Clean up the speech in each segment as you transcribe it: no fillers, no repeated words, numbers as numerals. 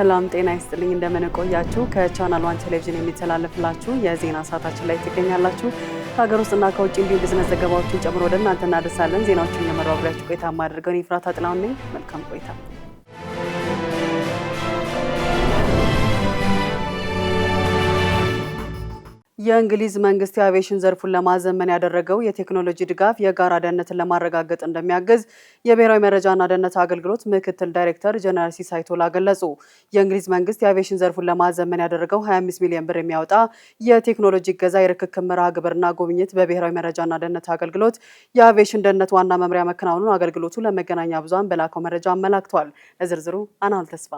ሰላም ጤና ይስጥልኝ እንደምን ቆያችሁ ከቻናል 1 ቴሌቪዥን የሚተላለፍላችሁ የዜና ሰዓታችን ላይ ትገኛላችሁ ከሀገር ውስጥና ከውጭ እንዲሁ ቢዝነስ ዘገባዎችን ጨምሮ ወደ እናንተ እናደርሳለን ዜናዎችን እየመራው አብራችሁ ቆይታ ማድረገው ይፍራታ ጥላው ነኝ መልካም ቆይታ የእንግሊዝ መንግስት የአቪዬሽን ዘርፉን ለማዘመን ያደረገው የቴክኖሎጂ ድጋፍ የጋራ ደህንነትን ለማረጋገጥ እንደሚያግዝ የብሔራዊ መረጃና ደህንነት አገልግሎት ምክትል ዳይሬክተር ጀነራል ሲሳይ ቶላ ገለጹ። የእንግሊዝ መንግስት የአቪዬሽን ዘርፉን ለማዘመን ያደረገው 25 ሚሊዮን ብር የሚያወጣ የቴክኖሎጂ እገዛ የርክክብ መርሃ ግብርና ጉብኝት በብሔራዊ መረጃና ደህንነት አገልግሎት የአቪዬሽን ደህንነት ዋና መምሪያ መከናወኑን አገልግሎቱ ለመገናኛ ብዙሃን በላከው መረጃ አመላክቷል። ለዝርዝሩ አናል ተስፋ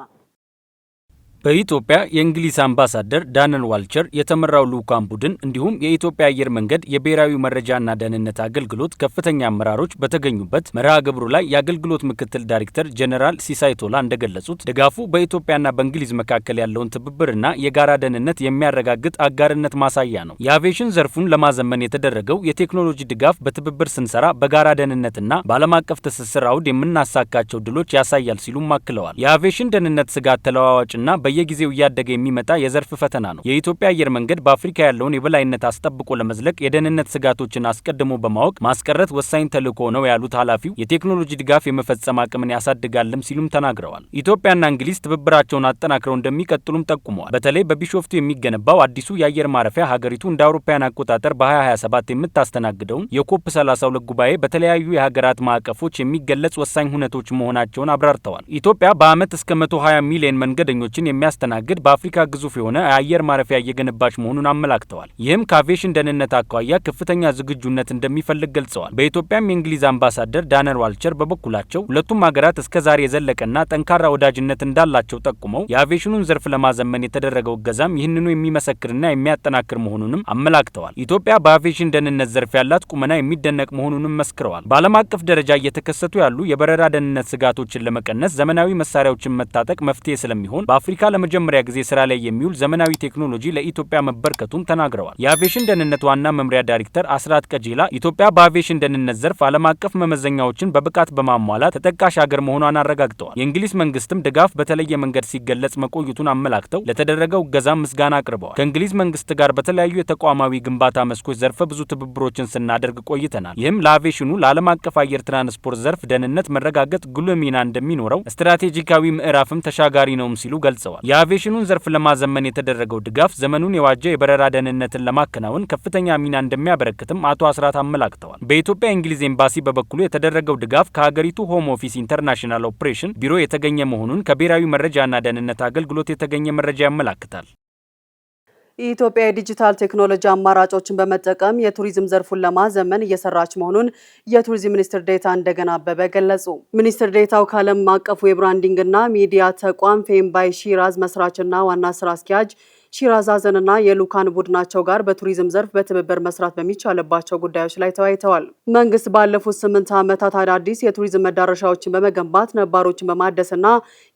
በኢትዮጵያ የእንግሊዝ አምባሳደር ዳነን ዋልቸር የተመራው ልዑካን ቡድን እንዲሁም የኢትዮጵያ አየር መንገድ የብሔራዊ መረጃና ደህንነት አገልግሎት ከፍተኛ አመራሮች በተገኙበት መርሃ ግብሩ ላይ የአገልግሎት ምክትል ዳይሬክተር ጀነራል ሲሳይ ቶላ እንደገለጹት ድጋፉ በኢትዮጵያና በእንግሊዝ መካከል ያለውን ትብብርና የጋራ ደህንነት የሚያረጋግጥ አጋርነት ማሳያ ነው። የአቪዬሽን ዘርፉን ለማዘመን የተደረገው የቴክኖሎጂ ድጋፍ በትብብር ስንሰራ በጋራ ደህንነትና በዓለም አቀፍ ትስስር አውድ የምናሳካቸው ድሎች ያሳያል ሲሉም አክለዋል። የአቪዬሽን ደህንነት ስጋት ተለዋዋጭና በየጊዜው እያደገ የሚመጣ የዘርፍ ፈተና ነው። የኢትዮጵያ አየር መንገድ በአፍሪካ ያለውን የበላይነት አስጠብቆ ለመዝለቅ የደህንነት ስጋቶችን አስቀድሞ በማወቅ ማስቀረት ወሳኝ ተልዕኮ ነው ያሉት ኃላፊው የቴክኖሎጂ ድጋፍ የመፈጸም አቅምን ያሳድጋልም ሲሉም ተናግረዋል። ኢትዮጵያና እንግሊዝ ትብብራቸውን አጠናክረው እንደሚቀጥሉም ጠቁመዋል። በተለይ በቢሾፍቱ የሚገነባው አዲሱ የአየር ማረፊያ ሀገሪቱ እንደ አውሮፓውያን አቆጣጠር በ2027 የምታስተናግደውን የኮፕ 32 ጉባኤ በተለያዩ የሀገራት ማዕቀፎች የሚገለጽ ወሳኝ ሁነቶች መሆናቸውን አብራርተዋል። ኢትዮጵያ በዓመት እስከ 120 ሚሊዮን መንገደኞችን የሚያስተናግድ በአፍሪካ ግዙፍ የሆነ የአየር ማረፊያ እየገነባች መሆኑን አመላክተዋል። ይህም ከአቪዬሽን ደህንነት አኳያ ከፍተኛ ዝግጁነት እንደሚፈልግ ገልጸዋል። በኢትዮጵያም የእንግሊዝ አምባሳደር ዳነን ዋልቸር በበኩላቸው ሁለቱም ሀገራት እስከዛሬ የዘለቀና ጠንካራ ወዳጅነት እንዳላቸው ጠቁመው የአቪዬሽኑን ዘርፍ ለማዘመን የተደረገው እገዛም ይህንኑ የሚመሰክርና የሚያጠናክር መሆኑንም አመላክተዋል። ኢትዮጵያ በአቪዬሽን ደህንነት ዘርፍ ያላት ቁመና የሚደነቅ መሆኑንም መስክረዋል። በዓለም አቀፍ ደረጃ እየተከሰቱ ያሉ የበረራ ደህንነት ስጋቶችን ለመቀነስ ዘመናዊ መሳሪያዎችን መታጠቅ መፍትሄ ስለሚሆን በአፍሪካ ለመጀመሪያ ጊዜ ስራ ላይ የሚውል ዘመናዊ ቴክኖሎጂ ለኢትዮጵያ መበርከቱን ተናግረዋል። የአቪዬሽን ደህንነት ዋና መምሪያ ዳይሬክተር አስራት ቀጂላ ኢትዮጵያ በአቪዬሽን ደህንነት ዘርፍ ዓለም አቀፍ መመዘኛዎችን በብቃት በማሟላት ተጠቃሽ ሀገር መሆኗን አረጋግጠዋል። የእንግሊዝ መንግስትም ድጋፍ በተለየ መንገድ ሲገለጽ መቆየቱን አመላክተው ለተደረገው እገዛም ምስጋና አቅርበዋል። ከእንግሊዝ መንግስት ጋር በተለያዩ የተቋማዊ ግንባታ መስኮች ዘርፈ ብዙ ትብብሮችን ስናደርግ ቆይተናል። ይህም ለአቪዬሽኑ ለዓለም አቀፍ አየር ትራንስፖርት ዘርፍ ደህንነት መረጋገጥ ጉልህ ሚና እንደሚኖረው ስትራቴጂካዊ ምዕራፍም ተሻጋሪ ነውም ሲሉ ገልጸዋል። የአቪዬሽኑን ዘርፍ ለማዘመን የተደረገው ድጋፍ ዘመኑን የዋጀ የበረራ ደህንነትን ለማከናወን ከፍተኛ ሚና እንደሚያበረክትም አቶ አስራት አመላክተዋል። በኢትዮጵያ የእንግሊዝ ኤምባሲ በበኩሉ የተደረገው ድጋፍ ከሀገሪቱ ሆም ኦፊስ ኢንተርናሽናል ኦፕሬሽን ቢሮ የተገኘ መሆኑን ከብሔራዊ መረጃና ደህንነት አገልግሎት የተገኘ መረጃ ያመላክታል። ኢትዮጵያ የዲጂታል ቴክኖሎጂ አማራጮችን በመጠቀም የቱሪዝም ዘርፉን ለማዘመን እየሰራች መሆኑን የቱሪዝም ሚኒስትር ዴኤታ እንደገና አበበ ገለጹ። ሚኒስትር ዴኤታው ከዓለም አቀፉ የብራንዲንግና ሚዲያ ተቋም ፌም ባይ ሺራዝ መስራችና ዋና ስራ አስኪያጅ ሺራዝ ሀዘንና የልዑካን ቡድናቸው ጋር በቱሪዝም ዘርፍ በትብብር መስራት በሚቻልባቸው ጉዳዮች ላይ ተወያይተዋል። መንግስት ባለፉት 8 ዓመታት አዳዲስ የቱሪዝም መዳረሻዎችን በመገንባት ነባሮችን በማደስና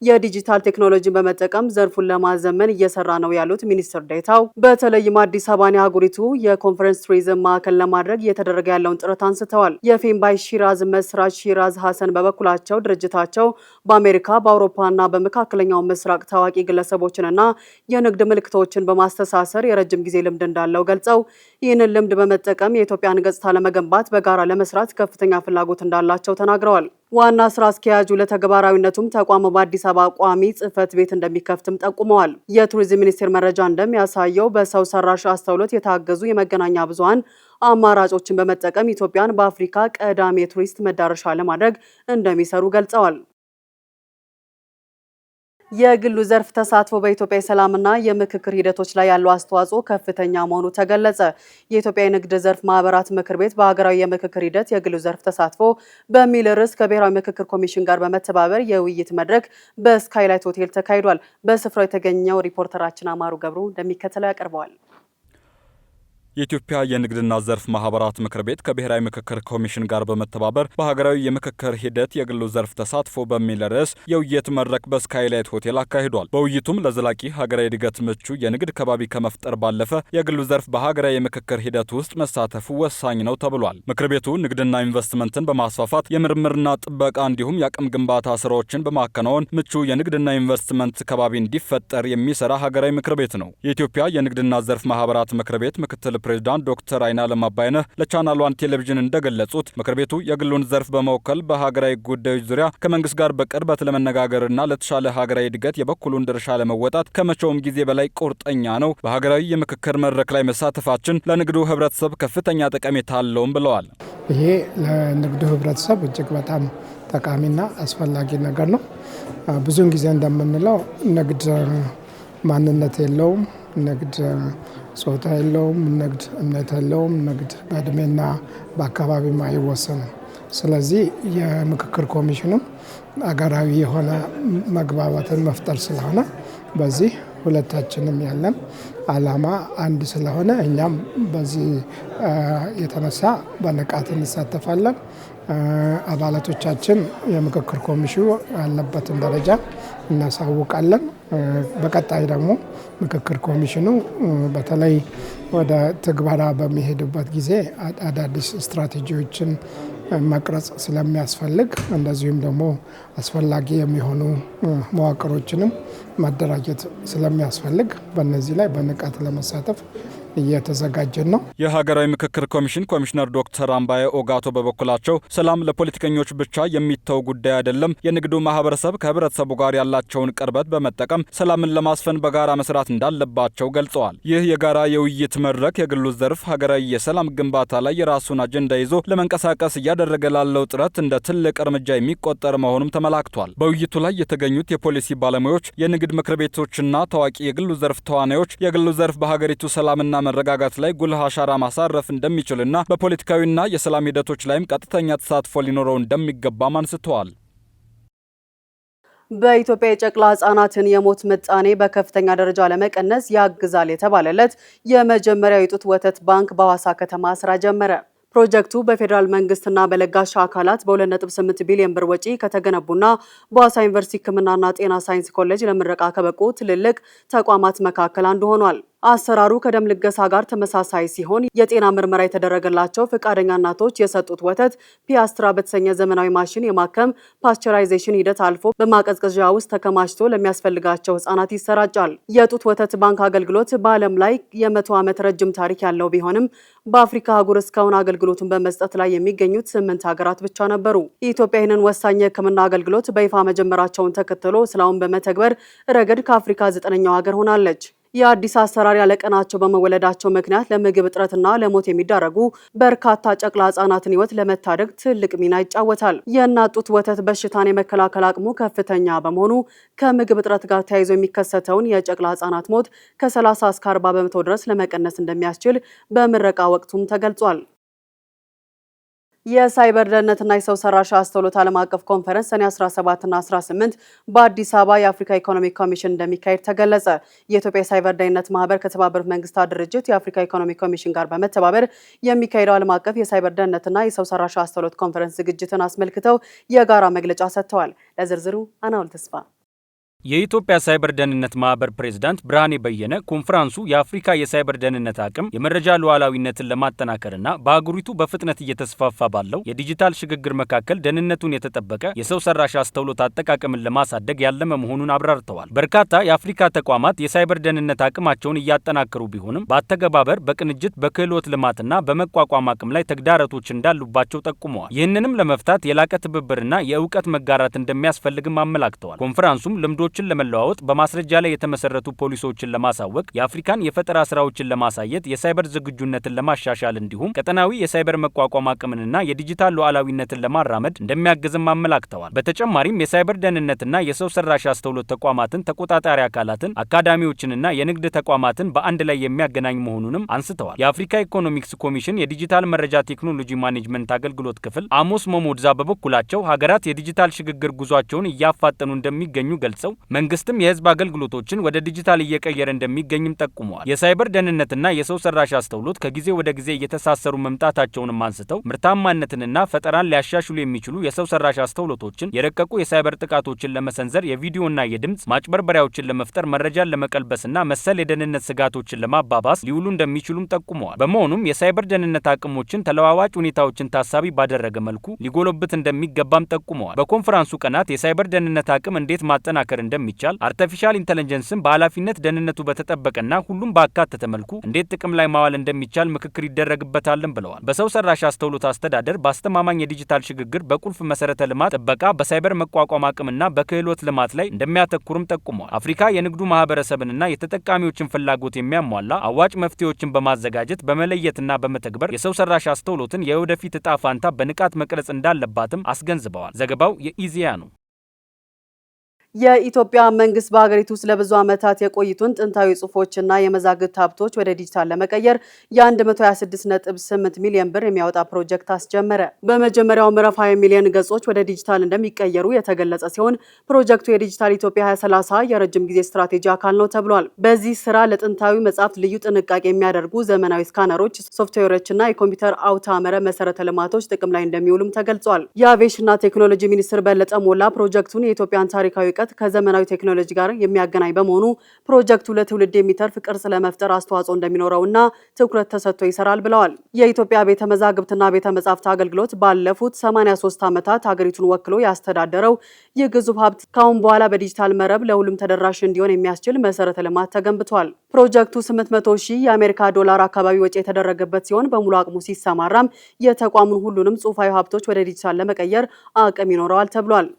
የዲጂታል ቴክኖሎጂን በመጠቀም ዘርፉን ለማዘመን እየሰራ ነው ያሉት ሚኒስትር ዴኤታው በተለይም አዲስ አበባን የሀገሪቱ የኮንፈረንስ ቱሪዝም ማዕከል ለማድረግ እየተደረገ ያለውን ጥረት አንስተዋል። የፌም ባይ ሺራዝ መስራች ሺራዝ ሀሰን በበኩላቸው ድርጅታቸው በአሜሪካ በአውሮፓና በመካከለኛው ምስራቅ ታዋቂ ግለሰቦችንና የንግድ ምልክቶች በማስተሳሰር የረጅም ጊዜ ልምድ እንዳለው ገልጸው ይህንን ልምድ በመጠቀም የኢትዮጵያን ገጽታ ለመገንባት በጋራ ለመስራት ከፍተኛ ፍላጎት እንዳላቸው ተናግረዋል። ዋና ስራ አስኪያጁ ለተግባራዊነቱም ተቋሙ በአዲስ አበባ ቋሚ ጽህፈት ቤት እንደሚከፍትም ጠቁመዋል። የቱሪዝም ሚኒስቴር መረጃ እንደሚያሳየው በሰው ሰራሽ አስተውሎት የታገዙ የመገናኛ ብዙሃን አማራጮችን በመጠቀም ኢትዮጵያን በአፍሪካ ቀዳሚ የቱሪስት መዳረሻ ለማድረግ እንደሚሰሩ ገልጸዋል። የግሉ ዘርፍ ተሳትፎ በኢትዮጵያ የሰላምና የምክክር ሂደቶች ላይ ያለው አስተዋጽኦ ከፍተኛ መሆኑ ተገለጸ። የኢትዮጵያ የንግድ ዘርፍ ማህበራት ምክር ቤት በሀገራዊ የምክክር ሂደት የግሉ ዘርፍ ተሳትፎ በሚል ርዕስ ከብሔራዊ ምክክር ኮሚሽን ጋር በመተባበር የውይይት መድረክ በስካይላይት ሆቴል ተካሂዷል። በስፍራው የተገኘው ሪፖርተራችን አማሩ ገብሩ እንደሚከተለው ያቀርበዋል። የኢትዮጵያ የንግድና ዘርፍ ማህበራት ምክር ቤት ከብሔራዊ ምክክር ኮሚሽን ጋር በመተባበር በሀገራዊ የምክክር ሂደት የግሉ ዘርፍ ተሳትፎ በሚል ርዕስ የውይይት መድረክ በስካይላይት ሆቴል አካሂዷል። በውይይቱም ለዘላቂ ሀገራዊ እድገት ምቹ የንግድ ከባቢ ከመፍጠር ባለፈ የግሉ ዘርፍ በሀገራዊ የምክክር ሂደት ውስጥ መሳተፉ ወሳኝ ነው ተብሏል። ምክር ቤቱ ንግድና ኢንቨስትመንትን በማስፋፋት የምርምርና ጥበቃ እንዲሁም የአቅም ግንባታ ስራዎችን በማከናወን ምቹ የንግድና ኢንቨስትመንት ከባቢ እንዲፈጠር የሚሰራ ሀገራዊ ምክር ቤት ነው። የኢትዮጵያ የንግድና ዘርፍ ማህበራት ምክር ቤት ምክትል ፕሬዝዳንት ዶክተር አይናለም አባይነህ ለቻናል 1 ቴሌቪዥን እንደገለጹት ምክር ቤቱ የግሉን ዘርፍ በመወከል በሀገራዊ ጉዳዮች ዙሪያ ከመንግስት ጋር በቅርበት ለመነጋገርና ለተሻለ ሀገራዊ እድገት የበኩሉን ድርሻ ለመወጣት ከመቼውም ጊዜ በላይ ቁርጠኛ ነው። በሀገራዊ የምክክር መድረክ ላይ መሳተፋችን ለንግዱ ህብረተሰብ ከፍተኛ ጠቀሜታ አለውም ብለዋል። ይሄ ለንግዱ ህብረተሰብ እጅግ በጣም ጠቃሚና አስፈላጊ ነገር ነው። ብዙውን ጊዜ እንደምንለው ንግድ ማንነት የለውም፣ ንግድ ጾታ የለውም፣ ንግድ እምነት የለውም፣ ንግድ በእድሜና በአካባቢም አይወሰንም። ስለዚህ የምክክር ኮሚሽኑም አገራዊ የሆነ መግባባትን መፍጠር ስለሆነ በዚህ ሁለታችንም ያለን ዓላማ አንድ ስለሆነ እኛም በዚህ የተነሳ በንቃት እንሳተፋለን። አባላቶቻችን የምክክር ኮሚሽኑ ያለበትን ደረጃ እናሳውቃለን። በቀጣይ ደግሞ ምክክር ኮሚሽኑ በተለይ ወደ ትግበራ በሚሄድበት ጊዜ አዳዲስ ስትራቴጂዎችን መቅረጽ ስለሚያስፈልግ እንደዚሁም ደግሞ አስፈላጊ የሚሆኑ መዋቅሮችንም ማደራጀት ስለሚያስፈልግ በእነዚህ ላይ በንቃት ለመሳተፍ እየተዘጋጀን ነው። የሀገራዊ ምክክር ኮሚሽን ኮሚሽነር ዶክተር አምባዬ ኦጋቶ በበኩላቸው ሰላም ለፖለቲከኞች ብቻ የሚተው ጉዳይ አይደለም፣ የንግዱ ማህበረሰብ ከህብረተሰቡ ጋር ያላቸውን ቅርበት በመጠቀም ሰላምን ለማስፈን በጋራ መስራት እንዳለባቸው ገልጸዋል። ይህ የጋራ የውይይት መድረክ የግሉ ዘርፍ ሀገራዊ የሰላም ግንባታ ላይ የራሱን አጀንዳ ይዞ ለመንቀሳቀስ እያደረገ ላለው ጥረት እንደ ትልቅ እርምጃ የሚቆጠር መሆኑም ተመላክቷል። በውይይቱ ላይ የተገኙት የፖሊሲ ባለሙያዎች፣ የንግድ ምክር ቤቶችና ታዋቂ የግሉ ዘርፍ ተዋናዮች የግሉ ዘርፍ በሀገሪቱ ሰላምና መረጋጋት ላይ ጉልህ አሻራ ማሳረፍ እንደሚችልና በፖለቲካዊና የሰላም ሂደቶች ላይም ቀጥተኛ ተሳትፎ ሊኖረው እንደሚገባም አንስተዋል። በኢትዮጵያ የጨቅላ ህጻናትን የሞት ምጣኔ በከፍተኛ ደረጃ ለመቀነስ ያግዛል የተባለለት የመጀመሪያው የጡት ወተት ባንክ በሐዋሳ ከተማ ስራ ጀመረ። ፕሮጀክቱ በፌዴራል መንግስትና በለጋሽ አካላት በ2.8 ቢሊዮን ብር ወጪ ከተገነቡና በሐዋሳ ዩኒቨርሲቲ ሕክምናና ጤና ሳይንስ ኮሌጅ ለምረቃ ከበቁ ትልልቅ ተቋማት መካከል አንዱ ሆኗል። አሰራሩ ከደም ልገሳ ጋር ተመሳሳይ ሲሆን የጤና ምርመራ የተደረገላቸው ፈቃደኛ እናቶች የሰጡት ወተት ፒያስትራ በተሰኘ ዘመናዊ ማሽን የማከም ፓስቸራይዜሽን ሂደት አልፎ በማቀዝቀዣ ውስጥ ተከማችቶ ለሚያስፈልጋቸው ህጻናት ይሰራጫል። የጡት ወተት ባንክ አገልግሎት በዓለም ላይ የ100 ዓመት ረጅም ታሪክ ያለው ቢሆንም በአፍሪካ አህጉር እስካሁን አገልግሎቱን በመስጠት ላይ የሚገኙት 8 ሀገራት ብቻ ነበሩ። ኢትዮጵያ ይህንን ወሳኝ የህክምና አገልግሎት በይፋ መጀመራቸውን ተከትሎ ስራውን በመተግበር ረገድ ከአፍሪካ 9ኛው ሀገር ሆናለች። የአዲስ አሰራር ያለቀናቸው በመወለዳቸው ምክንያት ለምግብ እጥረትና ለሞት የሚዳረጉ በርካታ ጨቅላ ህጻናትን ህይወት ለመታደግ ትልቅ ሚና ይጫወታል። የእናት ጡት ወተት በሽታን የመከላከል አቅሙ ከፍተኛ በመሆኑ ከምግብ እጥረት ጋር ተያይዞ የሚከሰተውን የጨቅላ ህጻናት ሞት ከ30 እስከ 40 በመቶ ድረስ ለመቀነስ እንደሚያስችል በምረቃ ወቅቱም ተገልጿል። የሳይበር ደህንነትና የሰው ሰራሽ አስተውሎት ዓለም አቀፍ ኮንፈረንስ ሰኔ 17ና 18 በአዲስ አበባ የአፍሪካ ኢኮኖሚክ ኮሚሽን እንደሚካሄድ ተገለጸ። የኢትዮጵያ ሳይበር ደህንነት ማህበር ከተባበሩት መንግስታት ድርጅት የአፍሪካ ኢኮኖሚክ ኮሚሽን ጋር በመተባበር የሚካሄደው ዓለም አቀፍ የሳይበር ደህንነትና የሰው ሰራሽ አስተውሎት ኮንፈረንስ ዝግጅትን አስመልክተው የጋራ መግለጫ ሰጥተዋል። ለዝርዝሩ አናውል ተስፋ። የኢትዮጵያ ሳይበር ደህንነት ማህበር ፕሬዝዳንት ብርሃኔ በየነ ኮንፈረንሱ የአፍሪካ የሳይበር ደህንነት አቅም የመረጃ ሉዓላዊነትን ለማጠናከርና በአህጉሪቱ በፍጥነት እየተስፋፋ ባለው የዲጂታል ሽግግር መካከል ደህንነቱን የተጠበቀ የሰው ሰራሽ አስተውሎት አጠቃቀምን ለማሳደግ ያለመ መሆኑን አብራርተዋል። በርካታ የአፍሪካ ተቋማት የሳይበር ደህንነት አቅማቸውን እያጠናከሩ ቢሆንም በአተገባበር፣ በቅንጅት፣ በክህሎት ልማትና በመቋቋም አቅም ላይ ተግዳሮቶች እንዳሉባቸው ጠቁመዋል። ይህንንም ለመፍታት የላቀ ትብብርና የእውቀት መጋራት እንደሚያስፈልግም አመላክተዋል። ኮንፈረንሱም ልምዶ ችን ለመለዋወጥ በማስረጃ ላይ የተመሰረቱ ፖሊሶችን ለማሳወቅ የአፍሪካን የፈጠራ ስራዎችን ለማሳየት የሳይበር ዝግጁነትን ለማሻሻል እንዲሁም ቀጠናዊ የሳይበር መቋቋም አቅምንና የዲጂታል ሉዓላዊነትን ለማራመድ እንደሚያግዝም አመላክተዋል። በተጨማሪም የሳይበር ደህንነትና የሰው ሰራሽ አስተውሎት ተቋማትን፣ ተቆጣጣሪ አካላትን፣ አካዳሚዎችንና የንግድ ተቋማትን በአንድ ላይ የሚያገናኝ መሆኑንም አንስተዋል። የአፍሪካ ኢኮኖሚክስ ኮሚሽን የዲጂታል መረጃ ቴክኖሎጂ ማኔጅመንት አገልግሎት ክፍል አሞስ ሞሞድዛ በበኩላቸው ሀገራት የዲጂታል ሽግግር ጉዟቸውን እያፋጠኑ እንደሚገኙ ገልጸው መንግስትም የህዝብ አገልግሎቶችን ወደ ዲጂታል እየቀየረ እንደሚገኝም ጠቁመዋል። የሳይበር ደህንነትና የሰው ሰራሽ አስተውሎት ከጊዜ ወደ ጊዜ እየተሳሰሩ መምጣታቸውንም አንስተው ምርታማነትንና ፈጠራን ሊያሻሽሉ የሚችሉ የሰው ሰራሽ አስተውሎቶችን፣ የረቀቁ የሳይበር ጥቃቶችን ለመሰንዘር፣ የቪዲዮና የድምጽ ማጭበርበሪያዎችን ለመፍጠር፣ መረጃን ለመቀልበስና መሰል የደህንነት ስጋቶችን ለማባባስ ሊውሉ እንደሚችሉም ጠቁመዋል። በመሆኑም የሳይበር ደህንነት አቅሞችን ተለዋዋጭ ሁኔታዎችን ታሳቢ ባደረገ መልኩ ሊጎለብት እንደሚገባም ጠቁመዋል። በኮንፈረንሱ ቀናት የሳይበር ደህንነት አቅም እንዴት ማጠናከር እንደሚቻል፣ አርቲፊሻል ኢንተለጀንስን በኃላፊነት ደህንነቱ በተጠበቀና ሁሉም ባካተተ መልኩ እንዴት ጥቅም ላይ ማዋል እንደሚቻል ምክክር ይደረግበታልም ብለዋል። በሰው ሰራሽ አስተውሎት አስተዳደር በአስተማማኝ የዲጂታል ሽግግር በቁልፍ መሰረተ ልማት ጥበቃ፣ በሳይበር መቋቋም አቅምና በክህሎት ልማት ላይ እንደሚያተኩርም ጠቁመዋል። አፍሪካ የንግዱ ማህበረሰብንና የተጠቃሚዎችን ፍላጎት የሚያሟላ አዋጭ መፍትሄዎችን በማዘጋጀት በመለየትና በመተግበር የሰው ሰራሽ አስተውሎትን የወደፊት እጣ ፋንታ በንቃት መቅረጽ እንዳለባትም አስገንዝበዋል። ዘገባው የኢዜአ ነው። የኢትዮጵያ መንግስት በሀገሪቱ ውስጥ ለብዙ ዓመታት የቆዩትን ጥንታዊ ጽሑፎችና የመዛግብት ሀብቶች ወደ ዲጂታል ለመቀየር የ126.8 ሚሊዮን ብር የሚያወጣ ፕሮጀክት አስጀመረ። በመጀመሪያው ምዕራፍ 20 ሚሊዮን ገጾች ወደ ዲጂታል እንደሚቀየሩ የተገለጸ ሲሆን ፕሮጀክቱ የዲጂታል ኢትዮጵያ 2030 የረጅም ጊዜ ስትራቴጂ አካል ነው ተብሏል። በዚህ ስራ ለጥንታዊ መጻሕፍት ልዩ ጥንቃቄ የሚያደርጉ ዘመናዊ ስካነሮች፣ ሶፍትዌሮችና የኮምፒውተር አውታመረ መሰረተ ልማቶች ጥቅም ላይ እንደሚውሉም ተገልጿል። የአቪዬሽንና ቴክኖሎጂ ሚኒስትር በለጠ ሞላ ፕሮጀክቱን የኢትዮጵያን ታሪካዊ ከዘመናዊ ቴክኖሎጂ ጋር የሚያገናኝ በመሆኑ ፕሮጀክቱ ለትውልድ የሚተርፍ ቅርስ ለመፍጠር አስተዋጽኦ እንደሚኖረውና ትኩረት ተሰጥቶ ይሰራል ብለዋል። የኢትዮጵያ ቤተ መዛግብትና ቤተ መጻሕፍት አገልግሎት ባለፉት 83 ዓመታት ሀገሪቱን ወክሎ ያስተዳደረው ይህ ግዙፍ ሀብት ካሁን በኋላ በዲጂታል መረብ ለሁሉም ተደራሽ እንዲሆን የሚያስችል መሰረተ ልማት ተገንብቷል። ፕሮጀክቱ 800 ሺህ የአሜሪካ ዶላር አካባቢ ወጪ የተደረገበት ሲሆን በሙሉ አቅሙ ሲሰማራም የተቋሙን ሁሉንም ጽሑፋዊ ሀብቶች ወደ ዲጂታል ለመቀየር አቅም ይኖረዋል ተብሏል።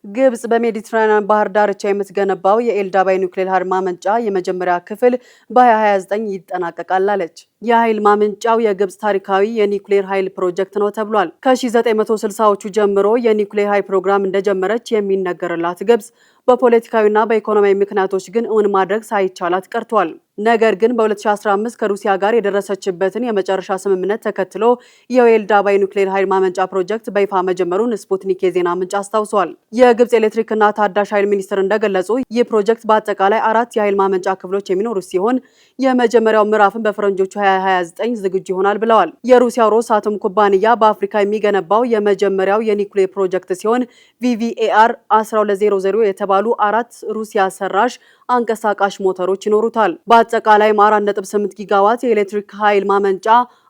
ግብጽ በሜዲትራኒያን ባህር ዳርቻ የምትገነባው የኤልዳባይ ኒውክሌር ኃይል ማመንጫ የመጀመሪያ ክፍል በ2029 ይጠናቀቃል አለች። የኃይል ማመንጫው የግብጽ ታሪካዊ የኒውክሌር ኃይል ፕሮጀክት ነው ተብሏል። ከ1960ዎቹ ጀምሮ የኒውክሌር ኃይል ፕሮግራም እንደጀመረች የሚነገርላት ግብጽ በፖለቲካዊና በኢኮኖሚያዊ ምክንያቶች ግን እውን ማድረግ ሳይቻላት ቀርቷል። ነገር ግን በ2015 ከሩሲያ ጋር የደረሰችበትን የመጨረሻ ስምምነት ተከትሎ የኤልዳባይ ኒውክሌር ኃይል ማመንጫ ፕሮጀክት በይፋ መጀመሩን ስፑትኒክ የዜና ምንጭ አስታውሷል። የግብጽ ኤሌክትሪክና ታዳሽ ኃይል ሚኒስትር እንደገለጹ ይህ ፕሮጀክት በአጠቃላይ 4 የኃይል ማመንጫ ክፍሎች የሚኖሩት ሲሆን የመጀመሪያው ምዕራፍን በፈረንጆቹ 2029 ዝግጁ ይሆናል ብለዋል። የሩሲያው ሮሳቶም ኩባንያ በአፍሪካ የሚገነባው የመጀመሪያው የኒውክሌር ፕሮጀክት ሲሆን VVAR 1200 የተባሉ 4 ሩሲያ ሰራሽ አንቀሳቃሽ ሞተሮች ይኖሩታል። በአጠቃላይም 4.8 ጊጋዋት የኤሌክትሪክ ኃይል ማመንጫ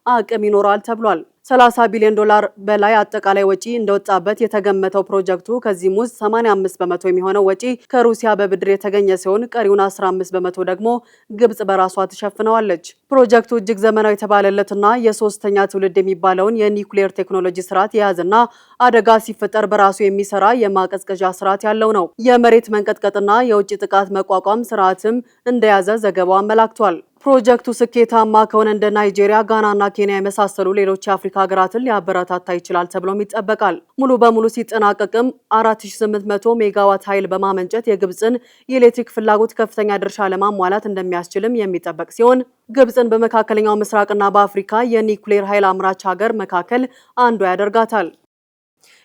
አቅም ይኖራል ተብሏል። 30 ቢሊዮን ዶላር በላይ አጠቃላይ ወጪ እንደወጣበት የተገመተው ፕሮጀክቱ ከዚህም ውስጥ 85 በመቶ የሚሆነው ወጪ ከሩሲያ በብድር የተገኘ ሲሆን ቀሪውን 15 በመቶ ደግሞ ግብጽ በራሷ ትሸፍነዋለች። ፕሮጀክቱ እጅግ ዘመናዊ የተባለለትና የሶስተኛ ትውልድ የሚባለውን የኒውክሌር ቴክኖሎጂ ስርዓት የያዘና አደጋ ሲፈጠር በራሱ የሚሰራ የማቀዝቀዣ ስርዓት ያለው ነው። የመሬት መንቀጥቀጥና የውጭ ጥቃት መቋቋም ስርዓትም እንደያዘ ዘገባው አመላክቷል። ፕሮጀክቱ ስኬታማ ከሆነ እንደ ናይጄሪያ፣ ጋናና ኬንያ የመሳሰሉ ሌሎች የአፍሪካ ሀገራትን ሊያበረታታ ይችላል ተብሎም ይጠበቃል። ሙሉ በሙሉ ሲጠናቀቅም 4800 ሜጋዋት ኃይል በማመንጨት የግብጽን የኤሌክትሪክ ፍላጎት ከፍተኛ ድርሻ ለማሟላት እንደሚያስችልም የሚጠበቅ ሲሆን ግብጽን በመካከለኛው ምስራቅና በአፍሪካ የኒውክሌር ኃይል አምራች ሀገር መካከል አንዷ ያደርጋታል።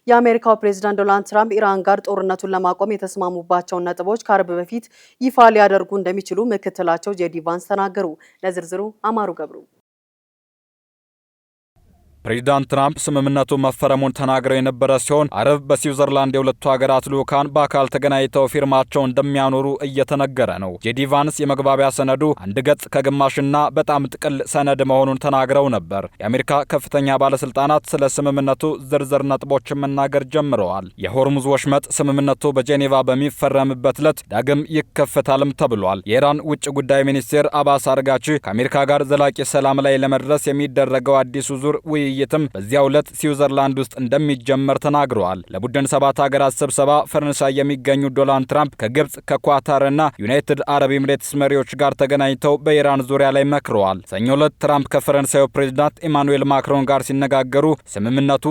የአሜሪካው ፕሬዝዳንት ዶናልድ ትራምፕ ኢራን ጋር ጦርነቱን ለማቆም የተስማሙባቸውን ነጥቦች ከአርብ በፊት ይፋ ሊያደርጉ እንደሚችሉ ምክትላቸው ጄዲ ቫንስ ተናገሩ። ለዝርዝሩ አማሩ ገብሩ። ፕሬዚዳንት ትራምፕ ስምምነቱ መፈረሙን ተናግረው የነበረ ሲሆን አርብ በስዊዘርላንድ የሁለቱ ሀገራት ልዑካን በአካል ተገናኝተው ፊርማቸው እንደሚያኖሩ እየተነገረ ነው። ጄዲ ቫንስ የመግባቢያ ሰነዱ አንድ ገጽ ከግማሽና በጣም ጥቅል ሰነድ መሆኑን ተናግረው ነበር። የአሜሪካ ከፍተኛ ባለስልጣናት ስለ ስምምነቱ ዝርዝር ነጥቦችን መናገር ጀምረዋል። የሆርሙዝ ወሽመጥ ስምምነቱ በጄኔቫ በሚፈረምበት ዕለት ዳግም ይከፈታልም ተብሏል። የኢራን ውጭ ጉዳይ ሚኒስቴር አባስ አርጋቺ ከአሜሪካ ጋር ዘላቂ ሰላም ላይ ለመድረስ የሚደረገው አዲሱ ዙር ውይይትም በዚያው ዕለት ስዊዘርላንድ ውስጥ እንደሚጀመር ተናግረዋል። ለቡድን 7 ሀገራት ስብሰባ ፈረንሳይ የሚገኙ ዶናልድ ትራምፕ ከግብጽ ከኳታርና ዩናይትድ አረብ ኤሚሬትስ መሪዎች ጋር ተገናኝተው በኢራን ዙሪያ ላይ መክረዋል። ሰኞ ዕለት ትራምፕ ከፈረንሳዩ ፕሬዝዳንት ኢማኑኤል ማክሮን ጋር ሲነጋገሩ ስምምነቱ